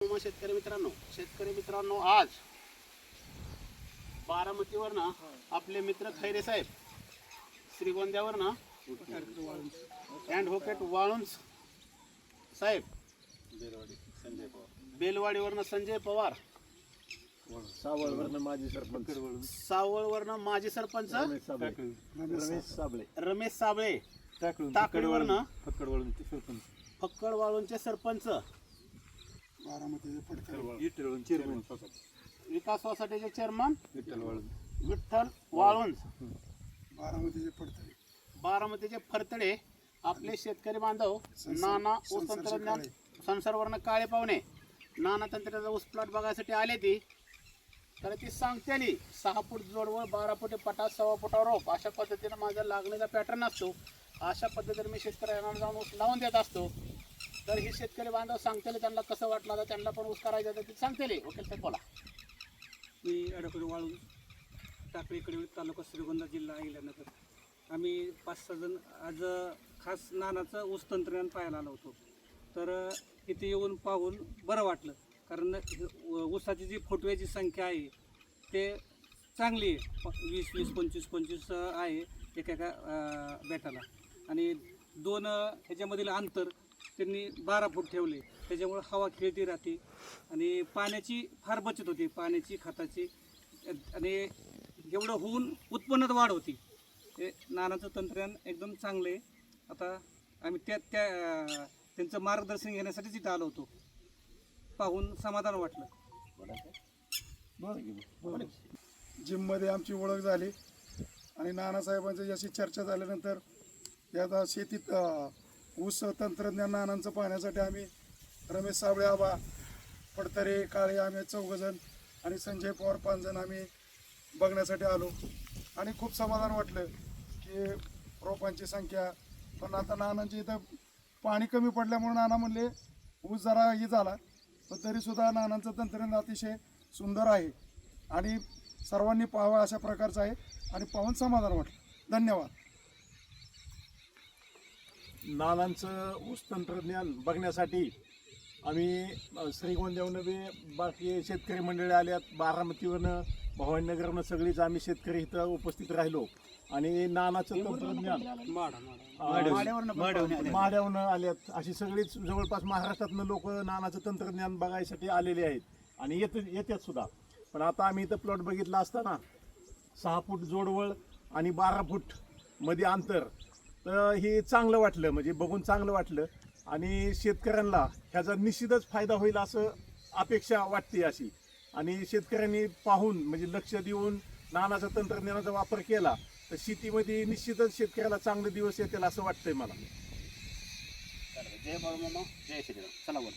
शेतकरी मित्रांनो आज बारामतीवरनं आपले मित्र खैरे साहेब श्रीगोंद्यावरनं ॲडव्होकेट वाळुंज साहेब बेलवाडीवरनं संजय पवार सावळवरनं माजी सरपंच रमेश साबळे टाकडीवरनं फक्कड वाळूंचे सरपंच विकास सोसायटीचे चेअरमन विठ्ठल वाळुंज बारामतीचे फरतडे आपले शेतकरी बांधव नाना ऊस तंत्रज्ञान संसारवरनं काळे पाहुणे नाना तंत्रज्ञानाचा ऊस प्लॉट बघायसाठी आले ती तर ती सांगतेली 6 फूट जोडवळ 12 फुटे पटास 1.25 फुटावर रोप अशा पद्धतीने माझा लागण्याचा पॅटर्न असतो. अशा पद्धतीने मी शेतकऱ्यांना जाऊन ऊस लावून देत असतो. तर ही शेतकरी बांधव सांगतेले त्यांना कसं वाटलं तर त्यांना पण ऊस करायचं तर ते सांगतेले. ओके साहेब बोला. मी ॲडव्होकेट वाळूंज टाकळी तालुका श्रीगोंदा जिल्हा अहिल्यानगर. आम्ही 5-6 जण आज खास नानाचं ऊस तंत्रज्ञान पाहायला आलो होतो. तर इथे येऊन पाहून बरं वाटलं, कारण ऊसाची जी फुटव्याची संख्या आहे ते चांगली आहे. 20-20, 25-25 आहे एका बॅटाला. आणि 2 ह्याच्यामधील अंतर त्यांनी 12 फूट ठेवले. त्याच्यामुळे हवा खेळती राहते आणि पाण्याची फार बचत होती, पाण्याची खताची. आणि एवढं होऊन उत्पन्नात वाढ होती. हे नानाचं तंत्रज्ञान एकदम चांगलं आहे. आता आम्ही त्यांचं मार्गदर्शन घेण्यासाठी तिथं आलो होतो. पाहून समाधान वाटलं. जिममध्ये आमची ओळख झाली आणि नानासाहेबांची अशी चर्चा झाल्यानंतर या शेतीत ऊस तंत्रज्ञान नानांचं पाहण्यासाठी आम्ही रमेश साबळे आबा, फडतरे, काळे आम्ही 4 जण आणि संजय पवार 5 जण आम्ही बघण्यासाठी आलो. आणि खूप समाधान वाटलं की रोपांची संख्या. पण आता नानांची इथं पाणी कमी पडल्यामुळे नाना म्हणले ऊस जरा हे झाला, पण तरीसुद्धा नानांचं तंत्रज्ञान अतिशय सुंदर आहे आणि सर्वांनी पाहावं अशा प्रकारचं आहे आणि पाहून समाधान वाटलं. धन्यवाद. नानांचं ऊस तंत्रज्ञान बघण्यासाठी आम्ही श्रीगोंद्यावरनं बी बाकी शेतकरी मंडळी आल्यात, बारामतीवरनं, भवानीनगरनं सगळीच आम्ही शेतकरी इथं उपस्थित राहिलो. आणि नानाचं तंत्रज्ञान माड्यावरनं आल्यात. अशी सगळीच जवळपास महाराष्ट्रातनं लोक नानाचं तंत्रज्ञान बघायसाठी आलेले आहेत आणि येतात सुद्धा. पण आता आम्ही इथं प्लॉट बघितला असताना 6 फूट जोडवळ आणि 12 फूट मध्ये अंतर, तर हे चांगलं वाटलं, म्हणजे बघून चांगलं वाटलं. आणि शेतकऱ्यांना ह्याचा निश्चितच फायदा होईल असं अपेक्षा वाटते अशी. आणि शेतकऱ्यांनी पाहून म्हणजे लक्ष देऊन नानाचा तंत्रज्ञानाचा वापर केला तर शेतीमध्ये निश्चितच शेतकऱ्याला चांगले दिवस येतील असं वाटतंय मला. जय बाळूमामा, जय श्रीराम. चला बोल.